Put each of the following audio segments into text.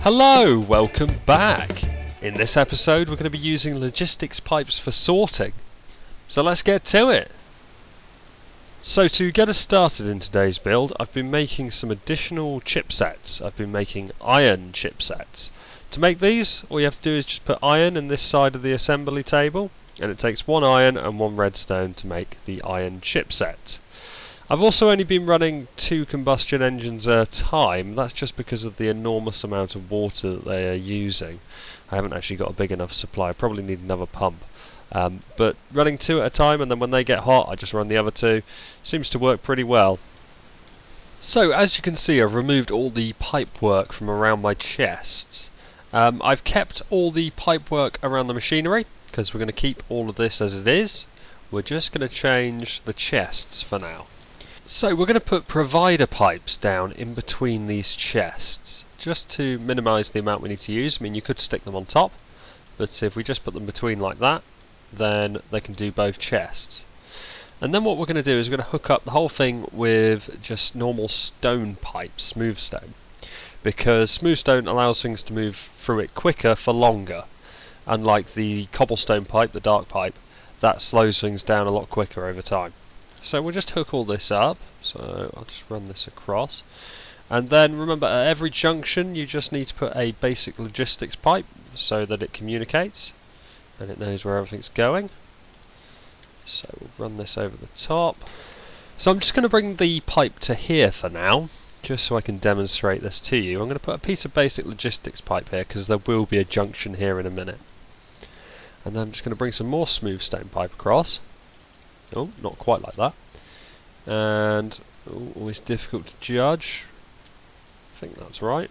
Hello, welcome back. In this episode we're going to be using logistics pipes for sorting. So let's get to it. So to get us started in today's build, I've been making some additional chipsets. I've been making iron chipsets. To make these, all you have to do is just put iron in this side of the assembly table, and it takes one iron and one redstone to make the iron chipset. I've also only been running 2 combustion engines at a time. That's just because of the enormous amount of water that they are using. I haven't actually got a big enough supply. I probably need another pump. But running 2 at a time, and then when they get hot I just run the other 2. Seems to work pretty well. So as you can see, I've removed all the pipe work from around my chests. I've kept all the pipe work around the machinery because we're going to keep all of this as it is. We're just going to change the chests for now. So we're going to put provider pipes down in between these chests, just to minimise the amount we need to use. I mean, you could stick them on top, but if we just put them between like that, then they can do both chests. And then what we're going to do is we're going to hook up the whole thing with just normal stone pipe, smooth stone, because smooth stone allows things to move through it quicker for longer. Unlike the cobblestone pipe, the dark pipe, that slows things down a lot quicker over time. So we'll just hook all this up, so I'll just run this across. And then remember, at every junction you just need to put a basic logistics pipe so that it communicates and it knows where everything's going. So we'll run this over the top. So I'm just going to bring the pipe to here for now, just so I can demonstrate this to you. I'm going to put a piece of basic logistics pipe here because there will be a junction here in a minute. And then I'm just going to bring some more smooth stone pipe across. Oh, not quite like that. And always difficult to judge. I think that's right.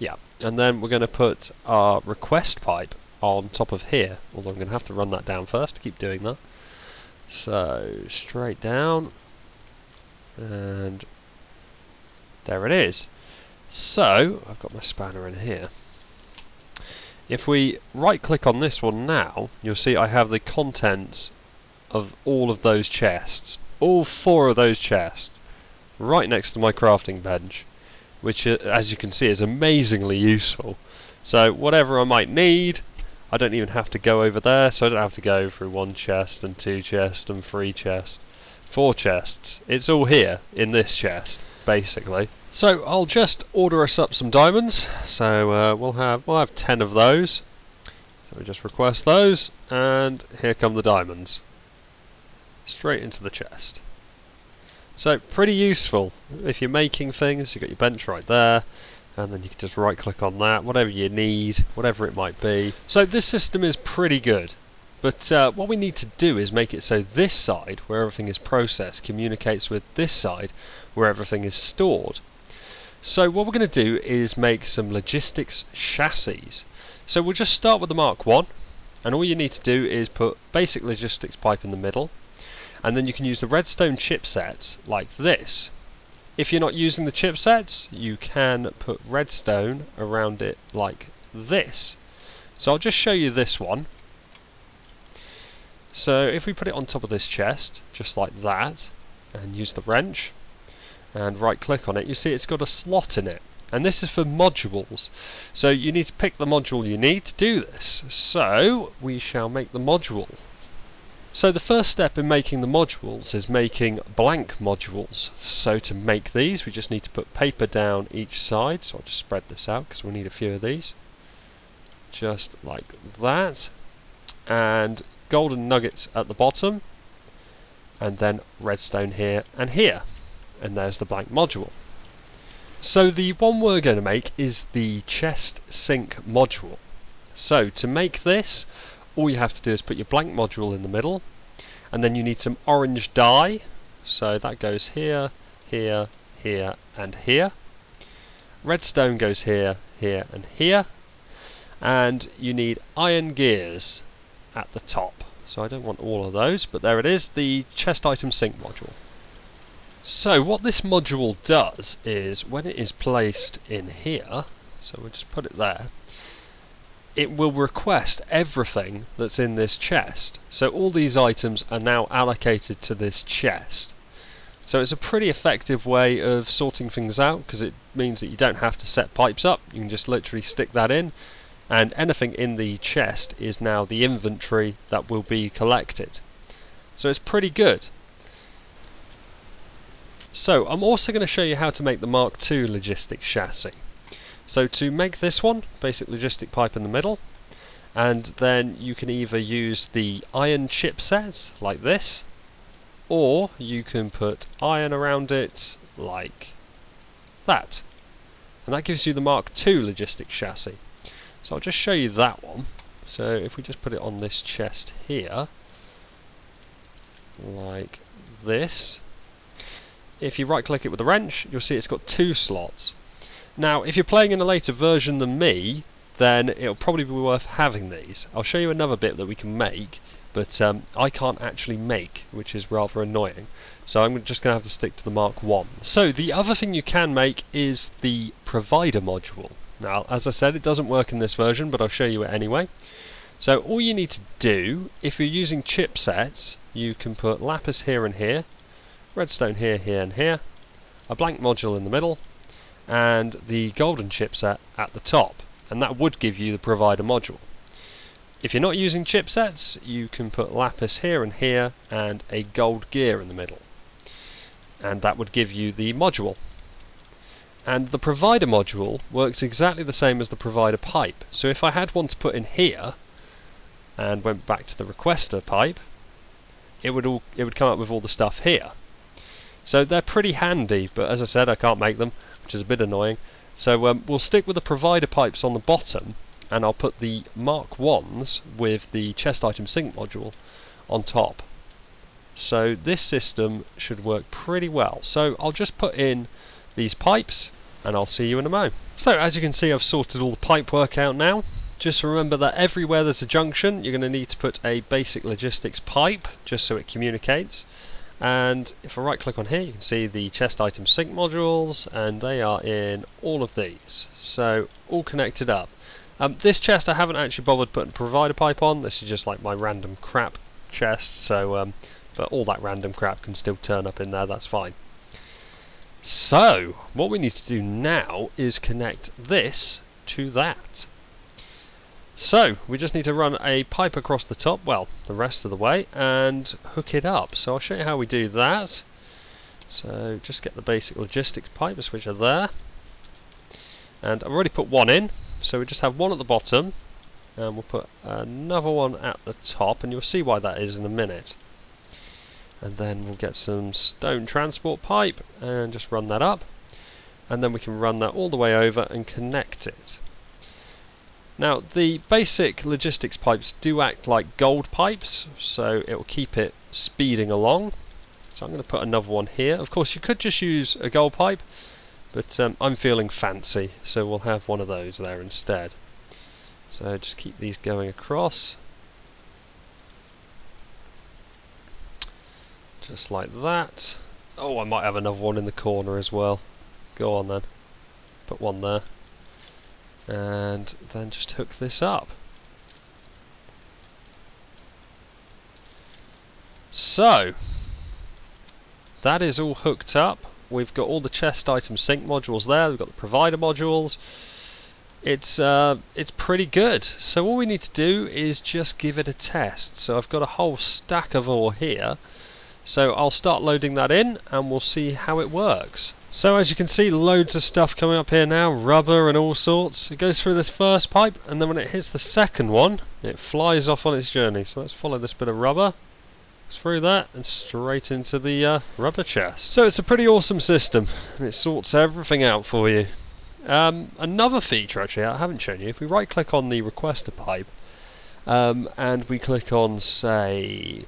Yeah, and then we're going to put our request pipe on top of here, although I'm going to have to run that down first to keep doing that. So, straight down, and there it is. So, I've got my spanner in here. If we right click on this one now, you'll see I have the contents of all of those chests, all 4 of those chests, right next to my crafting bench, which as you can see is amazingly useful. So whatever I might need, I don't even have to go over there, so I don't have to go through 1 chest and 2 chests and 3 chests, 4 chests. It's all here in this chest, basically. So I'll just order us up some diamonds. So we'll have 10 of those. So we just request those, and here come the diamonds. Straight into the chest. So pretty useful if you're making things. You've got your bench right there, and then you can just right click on that, whatever you need, whatever it might be. So this system is pretty good, but what we need to do is make it so this side where everything is processed communicates with this side where everything is stored. So what we're going to do is make some logistics chassis. So we'll just start with the Mark 1, and all you need to do is put basic logistics pipe in the middle. And then you can use the redstone chipsets like this. If you're not using the chipsets, you can put redstone around it like this. So I'll just show you this one. So if we put it on top of this chest, just like that, and use the wrench, and right click on it, you see it's got a slot in it. And this is for modules. So you need to pick the module you need to do this. So we shall make the module. So the first step in making the modules is making blank modules. So to make these we just need to put paper down each side. So I'll just spread this out because we'll need a few of these. Just like that. And golden nuggets at the bottom. And then redstone here and here. And there's the blank module. So the one we're going to make is the chest sink module. So to make this, all you have to do is put your blank module in the middle, and then you need some orange dye. So that goes here, here, here, and here. Redstone goes here, here, and here. And you need iron gears at the top. So I don't want all of those, but there it is, the chest item sink module. So what this module does is, when it is placed in here, so we'll just put it there, it will request everything that's in this chest. So all these items are now allocated to this chest. So it's a pretty effective way of sorting things out, because it means that you don't have to set pipes up. You can just literally stick that in, and anything in the chest is now the inventory that will be collected. So it's pretty good. So I'm also going to show you how to make the Mark II logistic chassis. So to make this one, basic logistic pipe in the middle, and then you can either use the iron chipset like this, or you can put iron around it like that, and that gives you the Mark II logistic chassis. So I'll just show you that one. So if we just put it on this chest here like this, if you right click it with a wrench, you'll see it's got 2 slots. Now if you're playing in a later version than me, then it'll probably be worth having these. I'll show you another bit that we can make, but I can't actually make, which is rather annoying. So I'm just going to have to stick to the Mark I. So the other thing you can make is the provider module. Now, as I said, it doesn't work in this version, but I'll show you it anyway. So all you need to do, if you're using chipsets, you can put lapis here and here, redstone here, here and here, a blank module in the middle, and the golden chipset at the top, and that would give you the provider module. If you're not using chipsets, you can put lapis here and here, and a gold gear in the middle, and that would give you the module. And the provider module works exactly the same as the provider pipe. So if I had one to put in here and went back to the requester pipe, it would come up with all the stuff here. So they're pretty handy, but as I said, I can't make them, which is a bit annoying. So we'll stick with the provider pipes on the bottom, and I'll put the Mark Is with the chest item sync module on top. So this system should work pretty well. So I'll just put in these pipes, and I'll see you in a mo. So as you can see, I've sorted all the pipe work out now. Just remember that everywhere there's a junction, you're going to need to put a basic logistics pipe, just so it communicates. And if I right click on here, you can see the chest item sync modules, and they are in all of these, so all connected up. This chest I haven't actually bothered putting a provider pipe on. This is just like my random crap chest, so but all that random crap can still turn up in there, that's fine. So what we need to do now is connect this to that. So we just need to run a pipe across the top, well, the rest of the way, and hook it up. So I'll show you how we do that. So just get the basic logistics pipes, which are there, and I've already put one in, so we just have one at the bottom, and we'll put another one at the top, and you'll see why that is in a minute. And then we'll get some stone transport pipe and just run that up, and then we can run that all the way over and connect it. Now the basic logistics pipes do act like gold pipes, so it will keep it speeding along. So I'm going to put another one here. Of course you could just use a gold pipe, but I'm feeling fancy, so we'll have one of those there instead. So just keep these going across, just like that. Oh, I might have another one in the corner as well. Go on then, put one there, and then just hook this up. So that is all hooked up. We've got all the chest item sync modules there, we've got the provider modules. It's pretty good. So all we need to do is just give it a test. So I've got a whole stack of ore here, so I'll start loading that in and we'll see how it works. So as you can see, loads of stuff coming up here now, rubber and all sorts. It goes through this first pipe, and then when it hits the second one, it flies off on its journey. So let's follow this bit of rubber through that and straight into the rubber chest. So it's a pretty awesome system, and it sorts everything out for you. Another feature actually I haven't shown you, if we right click on the requester pipe and we click on, say,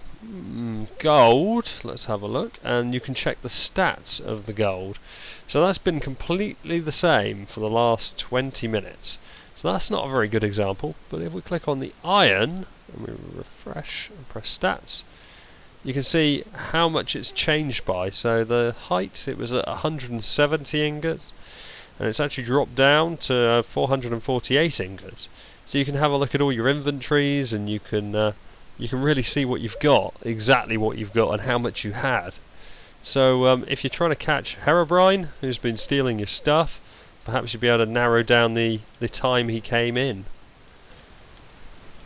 gold, let's have a look, and you can check the stats of the gold. So that's been completely the same for the last 20 minutes. So that's not a very good example, but if we click on the iron and we refresh and press stats, you can see how much it's changed by. So the height, it was at 170 ingots, and it's actually dropped down to 448 ingots. So you can have a look at all your inventories, and you can really see what you've got, exactly what you've got, and how much you had. So if you're trying to catch Herobrine, who's been stealing your stuff, perhaps you'll be able to narrow down the time he came in.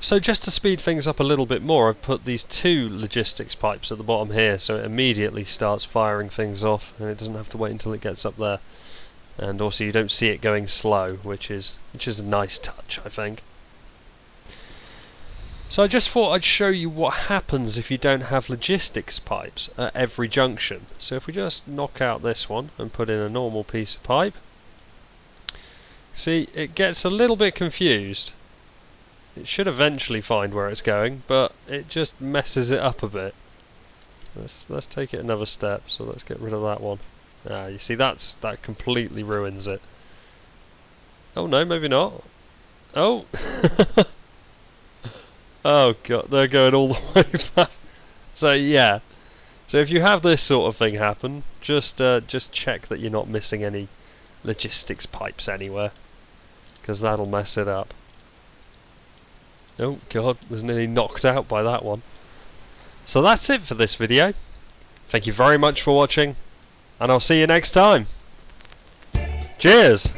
So just to speed things up a little bit more, I've put these 2 logistics pipes at the bottom here, so it immediately starts firing things off, and it doesn't have to wait until it gets up there. And also you don't see it going slow, which is a nice touch, I think. So I just thought I'd show you what happens if you don't have logistics pipes at every junction. So if we just knock out this one and put in a normal piece of pipe, see, it gets a little bit confused. It should eventually find where it's going, but it just messes it up a bit. Let's take it another step, so let's get rid of that one. You see, that completely ruins it. Oh no, maybe not. Oh! Oh god, they're going all the way back. So yeah, so if you have this sort of thing happen, just check that you're not missing any logistics pipes anywhere, because that'll mess it up. Oh god, was nearly knocked out by that one. So that's it for this video. Thank you very much for watching, and I'll see you next time. Cheers!